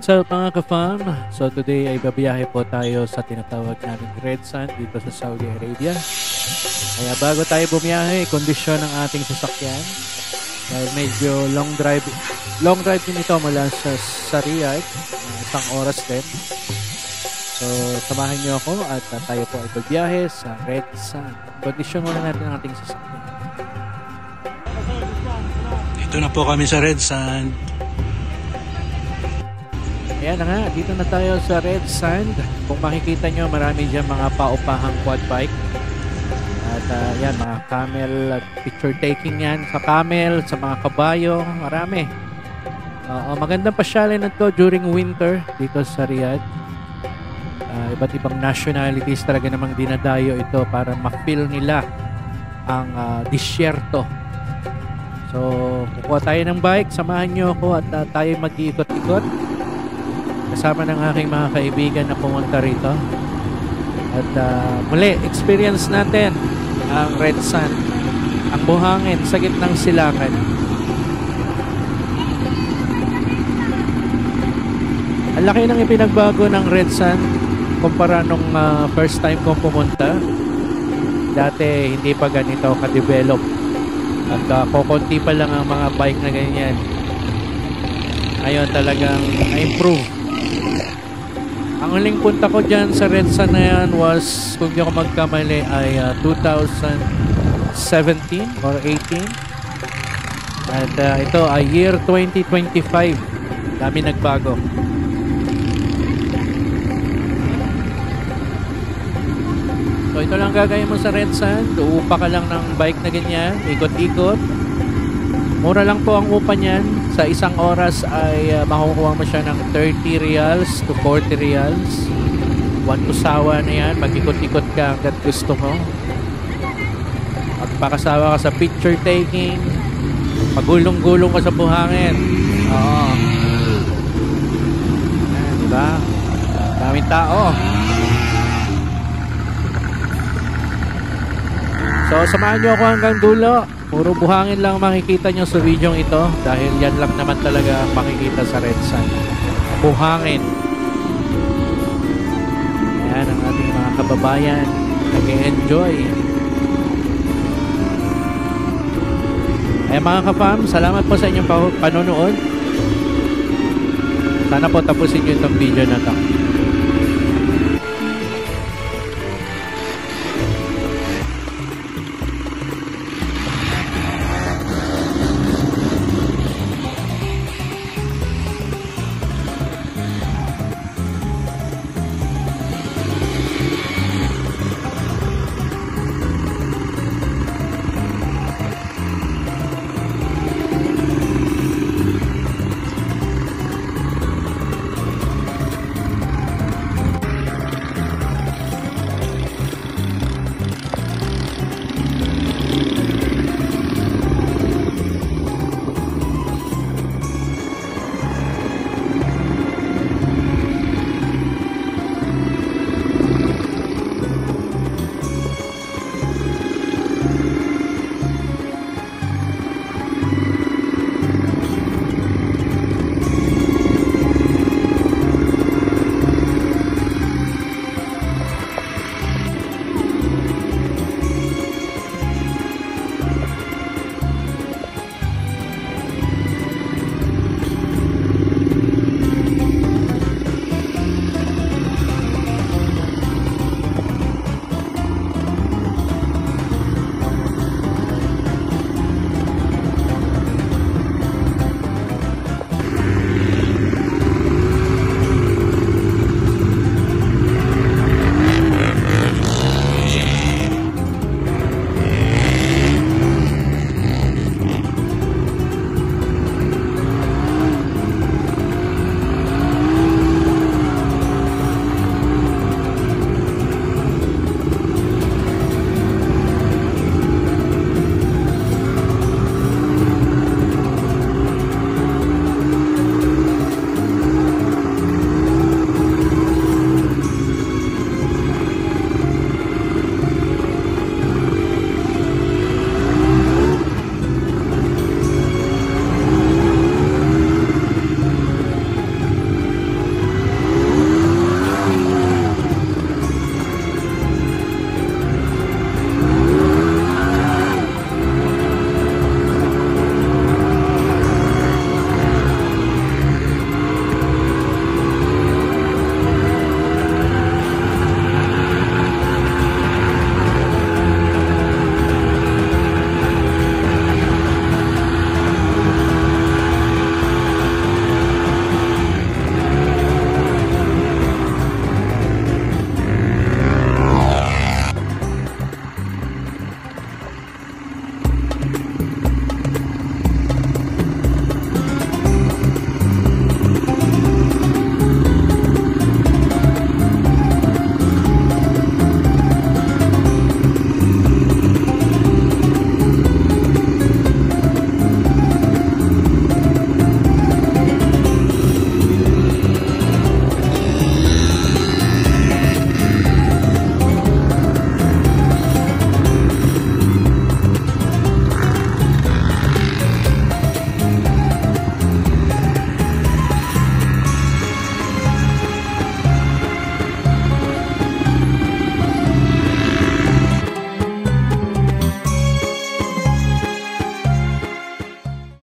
What's up mga ka-fam? So today ay babiyahe po tayo sa tinatawag namin Red Sand dito sa Saudi Arabia. Kaya bago tayo bumiyahe, kondisyon ng ating sasakyan. Dahil medyo long drive din ito mula sa Riyadh, isang oras din. So samahan niyo ako at tayo po ay babiyahe sa Red Sand. Kondisyon muna natin ang ating sasakyan. Dito na po kami sa Red Sand. Ayan na nga, dito na tayo sa Red Sand. Kung makikita nyo, marami dyan mga paupahang quad bike. At yan, mga camel picture taking yan. Sa camel, sa mga kabayo, marami. Magandang pasyalin na to during winter dito sa Riyadh. Iba't ibang nationalities talaga namang dinadayo ito para ma-feel nila ang disyerto. So, kukuha tayo ng bike. Samahan nyo ako at tayo mag-iikot-ikot. Kasama ng aking mga kaibigan na pumunta rito. At muli, experience natin ang Red Sand. Ang buhangin sa gitnang silangan. Ang laki ng ipinagbago ng Red Sand kumpara nung first time kong pumunta. Dati hindi pa ganito ka-develop. At kukunti pa lang ang mga bike na ganyan. Ngayon talagang na-improve. Ang huling punta ko dyan sa Red Sand na yan was, kung di ako magkamali, ay 2017 or 18. At ito ay year 2025. Dami nagbago. So ito lang gagawin mo sa Red Sand. Uupa ka lang ng bike na ganyan. Ikot-ikot. Mura lang po ang upa niyan. Sa isang oras ay makukuha mo siya ng 30 riyals to 40 riyals. 1 usawa na yan. Mag-ikot-ikot ka hanggat gusto mo. Magpakasawa ka sa picture taking. Pagulong-gulong ka sa buhangin. Oo. Ayan, diba? Daming tao. So, samahan nyo ako hanggang dulo. Puro buhangin lang makikita nyo sa video ito dahil yan lang naman talaga makikita sa Red Sand. Buhangin. Ayan ang ating mga kababayan. Nag-enjoy. Ay mga ka-fam, salamat po sa inyong panonood. Sana po tapusin nyo itong video na ito.